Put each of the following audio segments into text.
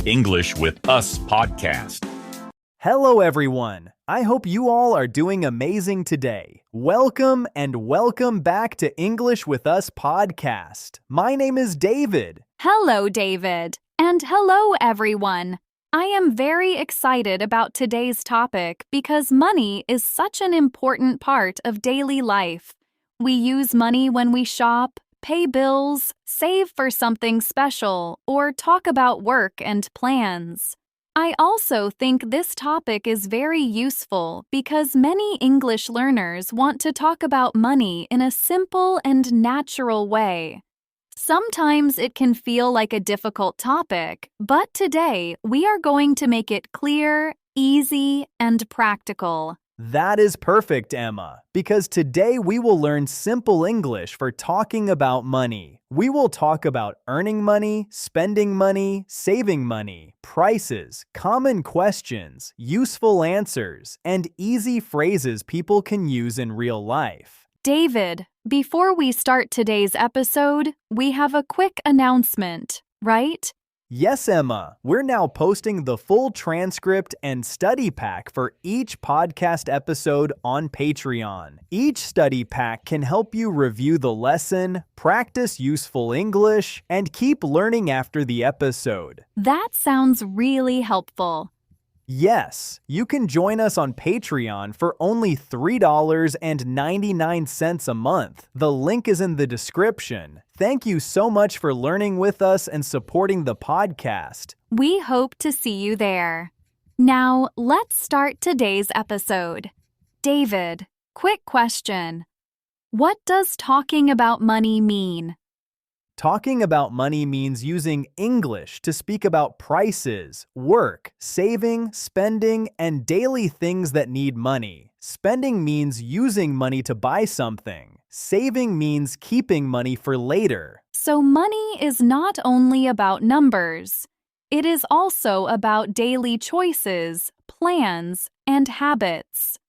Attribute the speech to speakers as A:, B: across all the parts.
A: English with Us podcast.
B: Hello, everyone. I hope you all are doing amazing today. Welcome and welcome back to English with Us podcast. My name is David.
C: Hello, David. And hello, everyone. I am very excited about today's topic because money is such an important part of daily life. We use money when we shop, pay bills, save for something special, or talk about work and plans. I also think this topic is very useful because many English learners want to talk about money in a simple and natural way. Sometimes it can feel like a difficult topic, but today we are going to make it clear, easy, and practical.
B: That is perfect, Emma, because today we will learn simple English for talking about money. We will talk about earning money, spending money, saving money, prices, common questions, useful answers, and easy phrases people can use in real life.
C: David, before we start today's episode, we have a quick announcement, right?
B: Yes, Emma, we're now posting the full transcript and study pack for each podcast episode on Patreon. Each study pack can help you review the lesson, practice useful English, and keep learning after the episode.
C: That sounds really helpful.
B: Yes, you can join us on Patreon for only $3.99 a month. The link is in the description. Thank you so much for learning with us and supporting the podcast.
C: We hope to see you there. Now, let's start today's episode. David, quick question. What does talking about money mean?
B: Talking about money means using English to speak about prices, work, saving, spending, and daily things that need money. Spending means using money to buy something. Saving means keeping money for later.
C: So money is not only about numbers. It is also about daily choices, plans, and habits.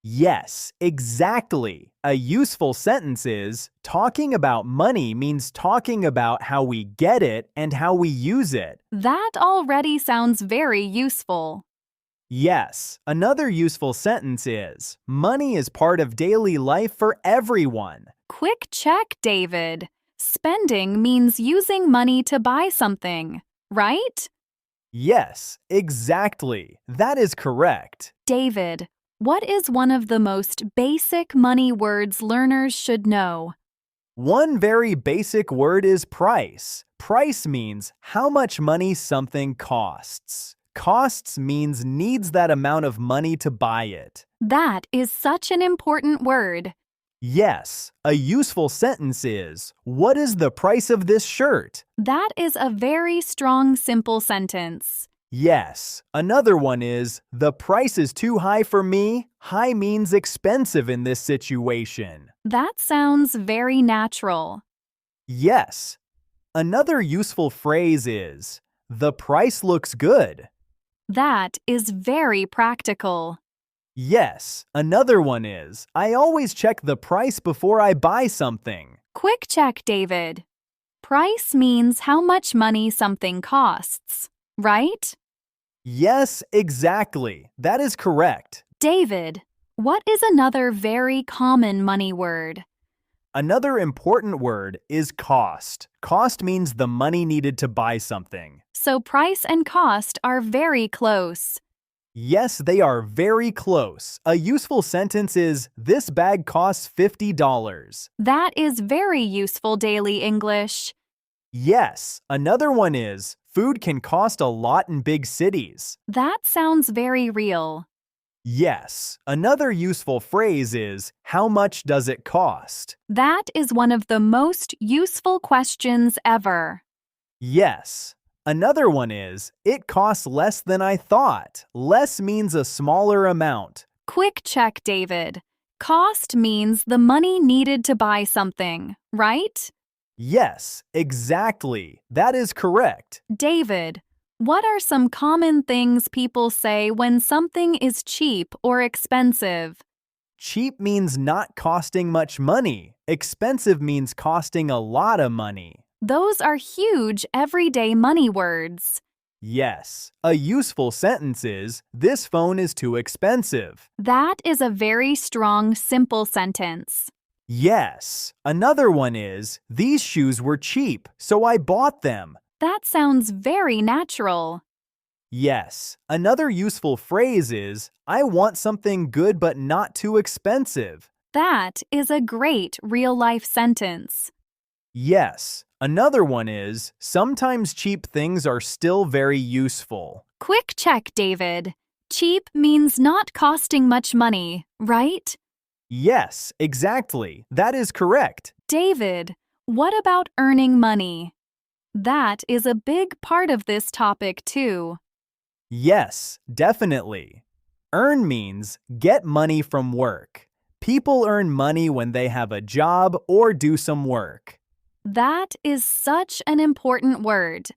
B: Yes, exactly. A useful sentence is, talking about money means talking about how we get it and how we use it.
C: That already sounds very useful.
B: Yes, another useful sentence is, money is part of daily life for everyone.
C: Quick check, David. Spending means using money to buy something, right?
B: Yes, exactly. That is correct.
C: David, what is one of the most basic money words learners should know?
B: One very basic word is price. Price means how much money something costs. Costs means needs that amount of money to buy it.
C: That is such an important word.
B: Yes, a useful sentence is, what is the price of this shirt?
C: That is a very strong, simple sentence.
B: Yes, another one is, the price is too high for me. High means expensive in this situation.
C: That sounds very natural.
B: Yes, another useful phrase is, the price looks good.
C: That is very practical.
B: Yes, another one is, I always check the price before I buy something.
C: Quick check, David. Price means how much money something costs, right?
B: Yes, exactly. That is correct.
C: David, what is another very common money word?
B: Another important word is cost. Cost means the money needed to buy something.
C: So price and cost are very close.
B: Yes, they are very close. A useful sentence is, this bag costs $50.
C: That is very useful daily English.
B: Yes, another one is, food can cost a lot in big cities.
C: That sounds very real.
B: Yes, another useful phrase is, how much does it cost?
C: That is one of the most useful questions ever.
B: Yes. Another one is, it costs less than I thought. Less means a smaller amount.
C: Quick check, David. Cost means the money needed to buy something, right?
B: Yes, exactly. That is correct.
C: David, what are some common things people say when something is cheap or expensive?
B: Cheap means not costing much money. Expensive means costing a lot of money.
C: Those are huge everyday money words.
B: Yes. A useful sentence is, this phone is too expensive.
C: That is a very strong, simple sentence.
B: Yes. Another one is, these shoes were cheap, so I bought them.
C: That sounds very natural.
B: Yes. Another useful phrase is, I want something good but not too expensive.
C: That is a great real-life sentence.
B: Yes. Another one is, sometimes cheap things are still very useful.
C: Quick check, David. Cheap means not costing much money, right?
B: Yes, exactly. That is correct.
C: David, what about earning money? That is a big part of this topic, too.
B: Yes, definitely. Earn means get money from work. People earn money when they have a job or do some work.
C: That is such an important word.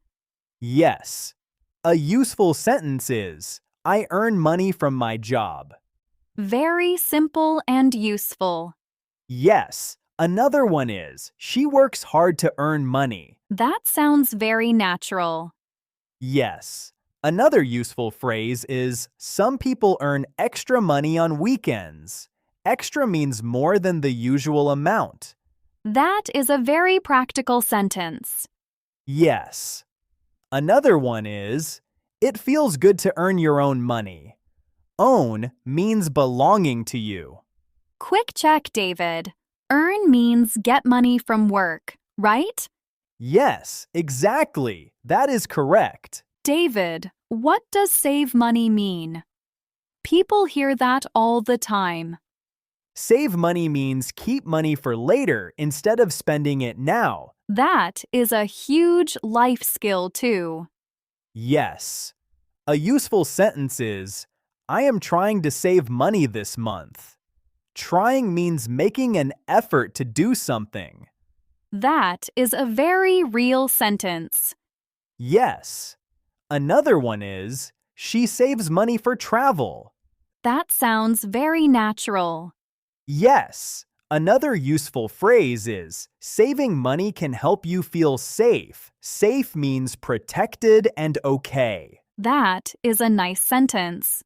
B: Yes. A useful sentence is, I earn money from my job.
C: Very simple and useful.
B: Yes. Another one is, she works hard to earn money.
C: That sounds very natural.
B: Yes. Another useful phrase is, some people earn extra money on weekends. Extra means more than the usual amount.
C: That is a very practical sentence.
B: Yes. Another one is, it feels good to earn your own money. Own means belonging to you.
C: Quick check, David. Earn means get money from work, right?
B: Yes, exactly. That is correct.
C: David, what does save money mean? People hear that all the time.
B: Save money means keep money for later instead of spending it now.
C: That is a huge life skill, too.
B: Yes. A useful sentence is, I am trying to save money this month. Trying means making an effort to do something.
C: That is a very real sentence.
B: Yes. Another one is, she saves money for travel.
C: That sounds very natural.
B: Yes. Another useful phrase is, saving money can help you feel safe. Safe means protected and okay.
C: That is a nice sentence.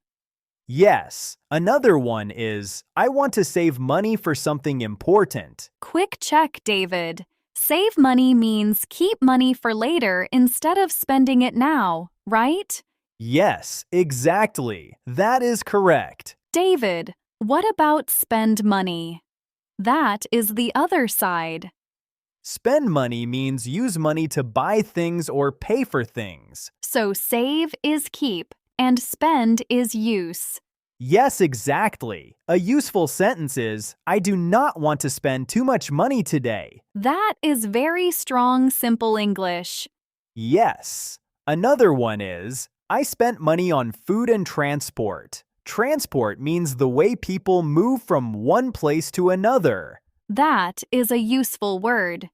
B: Yes. Another one is, I want to save money for something important.
C: Quick check, David. Save money means keep money for later instead of spending it now, right?
B: Yes, exactly. That is correct.
C: David, what about spend money? That is the other side.
B: Spend money means use money to buy things or pay for things.
C: So save is keep and spend is use.
B: Yes, exactly. A useful sentence is, I do not want to spend too much money today.
C: That is very strong, simple English.
B: Yes. Another one is, I spent money on food and transport. Transport means the way people move from one place to another.
C: That is a useful word.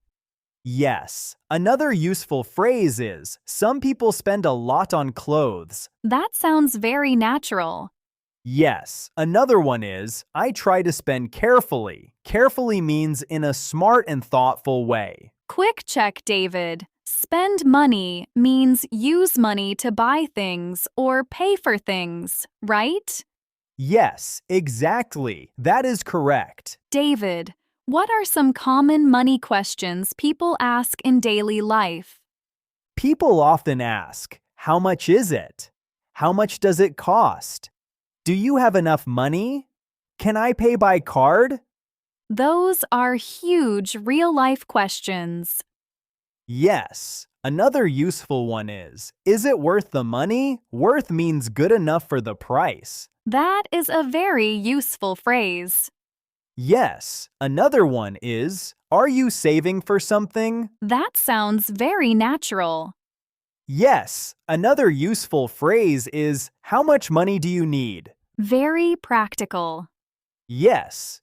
B: Yes. Another useful phrase is, some people spend a lot on clothes.
C: That sounds very natural.
B: Yes. Another one is, I try to spend carefully. Carefully means in a smart and thoughtful way.
C: Quick check, David. Spend money means use money to buy things or pay for things, right?
B: Yes, exactly. That is correct.
C: David, what are some common money questions people ask in daily life?
B: People often ask, how much is it? How much does it cost? Do you have enough money? Can I pay by card?
C: Those are huge real-life questions.
B: Yes. Another useful one is it worth the money? Worth means good enough for the price.
C: That is a very useful phrase.
B: Yes. Another one is, are you saving for something?
C: That sounds very natural.
B: Yes. Another useful phrase is, how much money do you need?
C: Very practical.
B: Yes.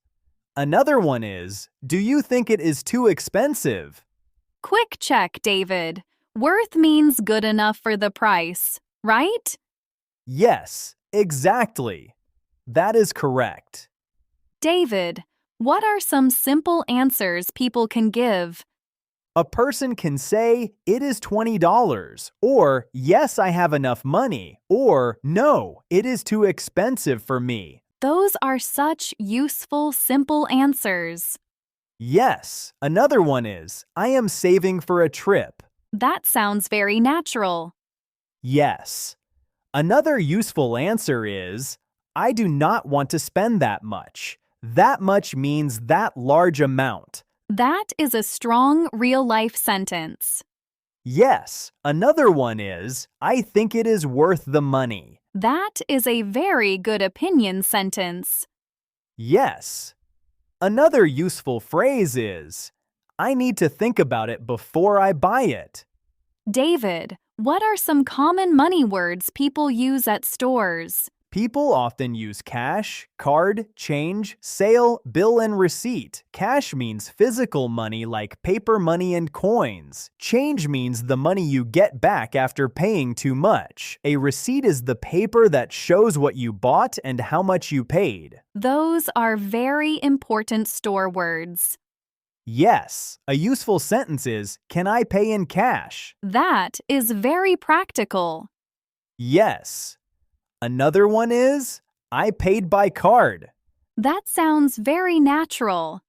B: Another one is, do you think it is too expensive?
C: Quick check, David. Worth means good enough for the price, right?
B: Yes, exactly. That is correct.
C: David, what are some simple answers people can give?
B: A person can say, it is $20, or yes, I have enough money, or no, it is too expensive for me.
C: Those are such useful, simple answers.
B: Yes, another one is, I am saving for a trip.
C: That sounds very natural.
B: Yes. Another useful answer is, I do not want to spend that much. That much means that large amount.
C: That is a strong, real-life sentence.
B: Yes, another one is, I think it is worth the money.
C: That is a very good opinion sentence.
B: Yes. Another useful phrase is, I need to think about it before I buy it.
C: David, what are some common money words people use at stores?
B: People often use cash, card, change, sale, bill, and receipt. Cash means physical money like paper money and coins. Change means the money you get back after paying too much. A receipt is the paper that shows what you bought and how much you paid.
C: Those are very important store words.
B: Yes, a useful sentence is, can I pay in cash?
C: That is very practical.
B: Yes. Another one is, I paid by card.
C: That sounds very natural.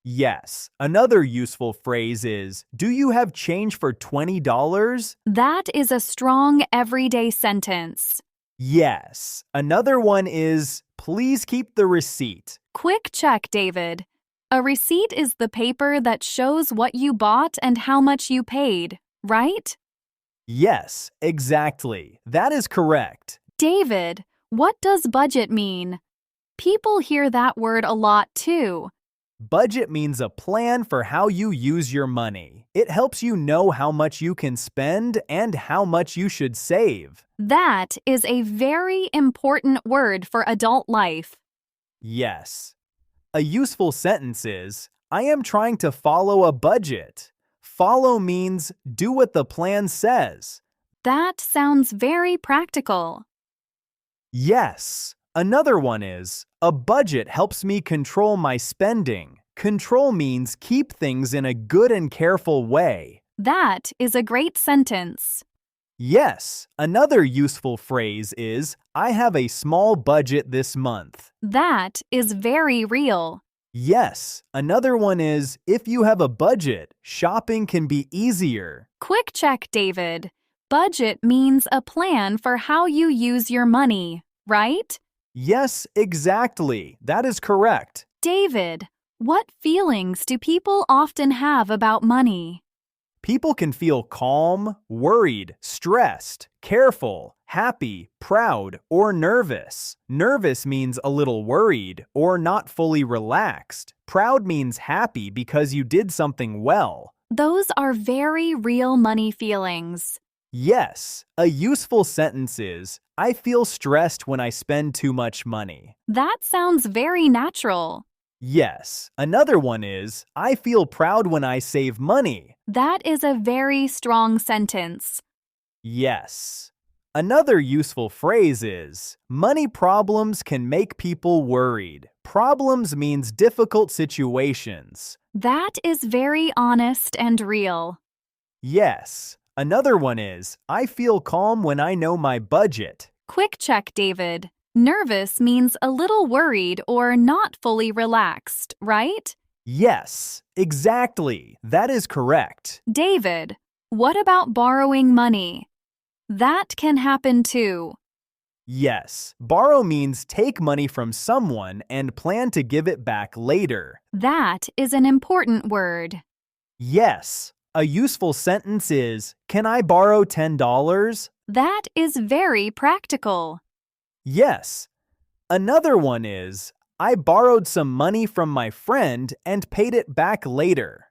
B: Yes. Another useful phrase is, do you have change for $20?
C: That is a strong everyday sentence.
B: Yes. Another one is, please keep the receipt.
C: Quick check, David. A receipt is the paper that shows what you bought and how much you paid, right?
B: Yes, exactly. That is correct.
C: David, what does budget mean? People hear that word a lot too.
B: Budget means a plan for how you use your money. It helps you know how much you can spend and how much you should save.
C: That is a very important word for adult life.
B: Yes. A useful sentence is, I am trying to follow a budget. Follow means do what the plan says.
C: That sounds very practical.
B: Yes. Another one is, a budget helps me control my spending. Control means keep things in a good and careful way.
C: That is a great sentence.
B: Yes. Another useful phrase is, I have a small budget this month.
C: That is very real.
B: Yes. Another one is, if you have a budget, shopping can be easier.
C: Quick check, David. Budget means a plan for how you use your money, right?
B: Yes, exactly. That is correct.
C: David, what feelings do people often have about money?
B: People can feel calm, worried, stressed, careful, happy, proud, or nervous. Nervous means a little worried or not fully relaxed. Proud means happy because you did something well.
C: Those are very real money feelings.
B: Yes, a useful sentence is, I feel stressed when I spend too much money.
C: That sounds very natural.
B: Yes, another one is, I feel proud when I save money.
C: That is a very strong sentence.
B: Yes. Another useful phrase is, money problems can make people worried. Problems means difficult situations.
C: That is very honest and real.
B: Yes. Another one is, I feel calm when I know my budget.
C: Quick check, David. Nervous means a little worried or not fully relaxed, right?
B: Yes, exactly. That is correct.
C: David, what about borrowing money? That can happen too.
B: Yes, borrow means take money from someone and plan to give it back later.
C: That is an important word.
B: Yes, a useful sentence is, can I borrow $10?
C: That is very practical.
B: Yes. Another one is, I borrowed some money from my friend and paid it back later.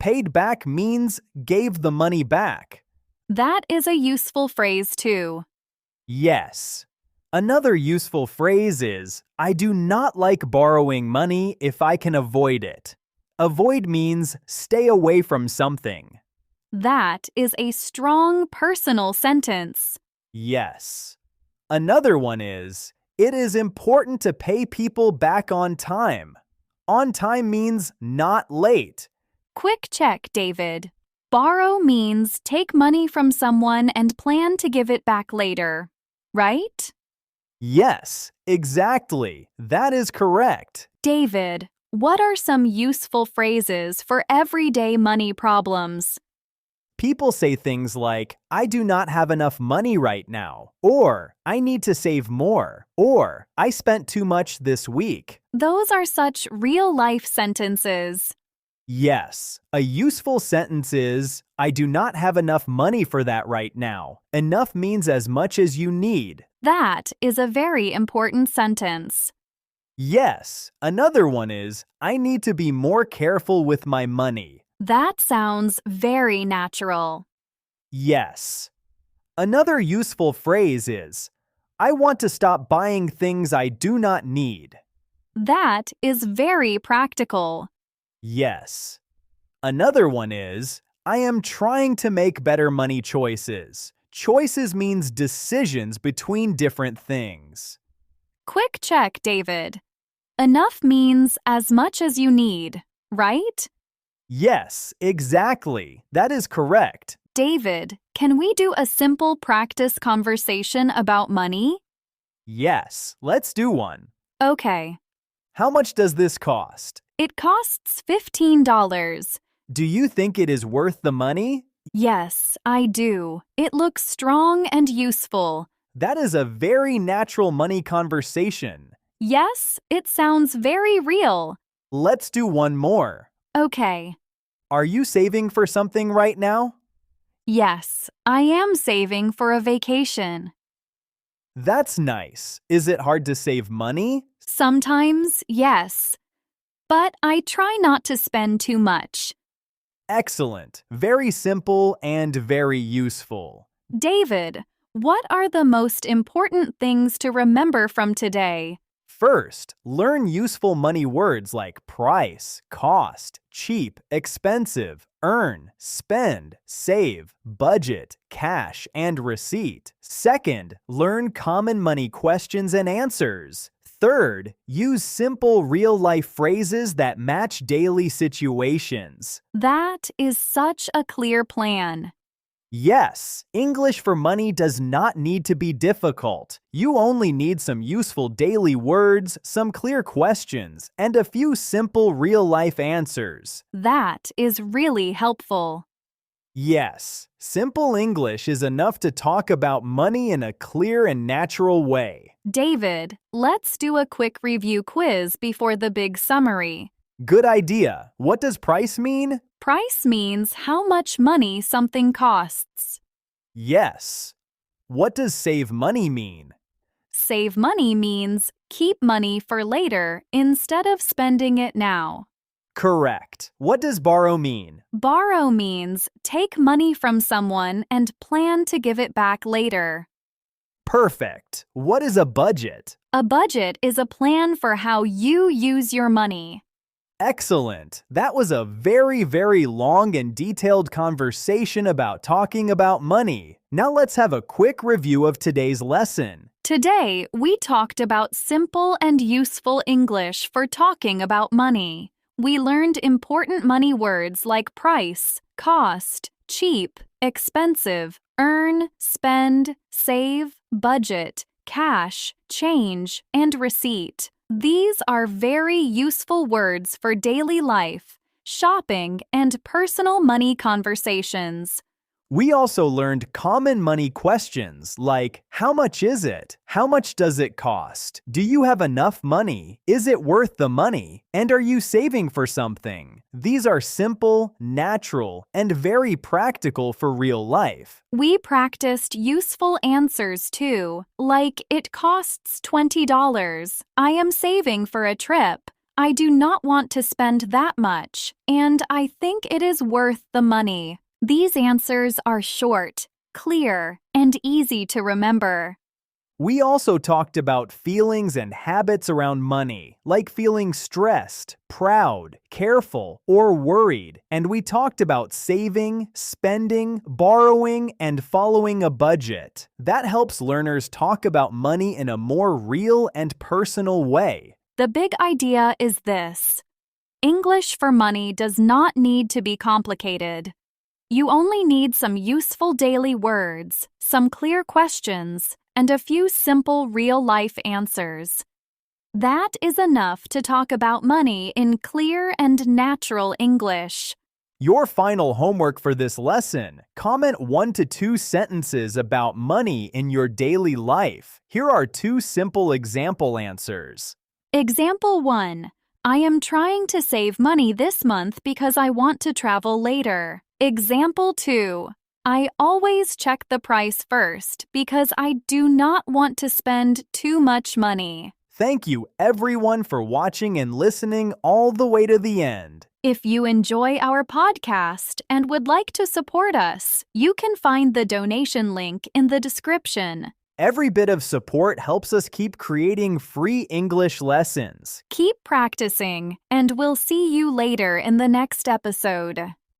B: Paid back means gave the money back.
C: That is a useful phrase too.
B: Yes. Another useful phrase is, I do not like borrowing money if I can avoid it. Avoid means stay away from something.
C: That is a strong personal sentence.
B: Yes. Another one is, it is important to pay people back on time. On time means not late.
C: Quick check, David. Borrow means take money from someone and plan to give it back later, right?
B: Yes, exactly. That is correct.
C: David, what are some useful phrases for everyday money problems?
B: People say things like, I do not have enough money right now, or I need to save more, or I spent too much this week.
C: Those are such real-life sentences.
B: Yes, a useful sentence is, I do not have enough money for that right now. Enough means as much as you need.
C: That is a very important sentence.
B: Yes, another one is, I need to be more careful with my money.
C: That sounds very natural.
B: Yes. Another useful phrase is, I want to stop buying things I do not need.
C: That is very practical.
B: Yes. Another one is, I am trying to make better money choices. Choices means decisions between different things.
C: Quick check, David. Enough means as much as you need, right?
B: Yes, exactly. That is correct.
C: David, can we do a simple practice conversation about money?
B: Yes, let's do one.
C: Okay.
B: How much does this cost?
C: It costs $15.
B: Do you think it is worth the money?
C: Yes, I do. It looks strong and useful.
B: That is a very natural money conversation.
C: Yes, it sounds very real.
B: Let's do one more.
C: Okay.
B: Are you saving for something right now?
C: Yes, I am saving for a vacation.
B: That's nice. Is it hard to save money?
C: Sometimes, yes. But I try not to spend too much.
B: Excellent. Very simple and very useful.
C: David, what are the most important things to remember from today?
B: First, learn useful money words like price, cost, cheap, expensive, earn, spend, save, budget, cash, and receipt. Second, learn common money questions and answers. Third, use simple real-life phrases that match daily situations.
C: That is such a clear plan.
B: Yes, English for money does not need to be difficult. You only need some useful daily words, some clear questions, and a few simple real-life answers.
C: That is really helpful.
B: Yes, simple English is enough to talk about money in a clear and natural way.
C: David, let's do a quick review quiz before the big summary.
B: Good idea. What does price mean?
C: Price means how much money something costs.
B: Yes. What does save money mean?
C: Save money means keep money for later instead of spending it now.
B: Correct. What does borrow mean?
C: Borrow means take money from someone and plan to give it back later.
B: Perfect. What is a budget?
C: A budget is a plan for how you use your money.
B: Excellent. That was a very long and detailed conversation about talking about money. Now let's have a quick review of today's lesson.
C: Today, we talked about simple and useful English for talking about money. We learned important money words like price, cost, cheap, expensive, earn, spend, save, budget, cash, change, and receipt. These are very useful words for daily life, shopping, and personal money conversations.
B: We also learned common money questions like, how much is it? How much does it cost? Do you have enough money? Is it worth the money? And are you saving for something? These are simple, natural, and very practical for real life.
C: We practiced useful answers too, like it costs $20. I am saving for a trip. I do not want to spend that much, and I think it is worth the money. These answers are short, clear, and easy to remember.
B: We also talked about feelings and habits around money, like feeling stressed, proud, careful, or worried. And we talked about saving, spending, borrowing, and following a budget. That helps learners talk about money in a more real and personal way.
C: The big idea is this: English for money does not need to be complicated. You only need some useful daily words, some clear questions, and a few simple real-life answers. That is enough to talk about money in clear and natural English.
B: Your final homework for this lesson: comment 1 to 2 sentences about money in your daily life. Here are 2 simple example answers.
C: Example 1. I am trying to save money this month because I want to travel later. Example 2. I always check the price first because I do not want to spend too much money.
B: Thank you everyone for watching and listening all the way to the end.
C: If you enjoy our podcast and would like to support us, you can find the donation link in the description.
B: Every bit of support helps us keep creating free English lessons.
C: Keep practicing, and we'll see you later in the next episode.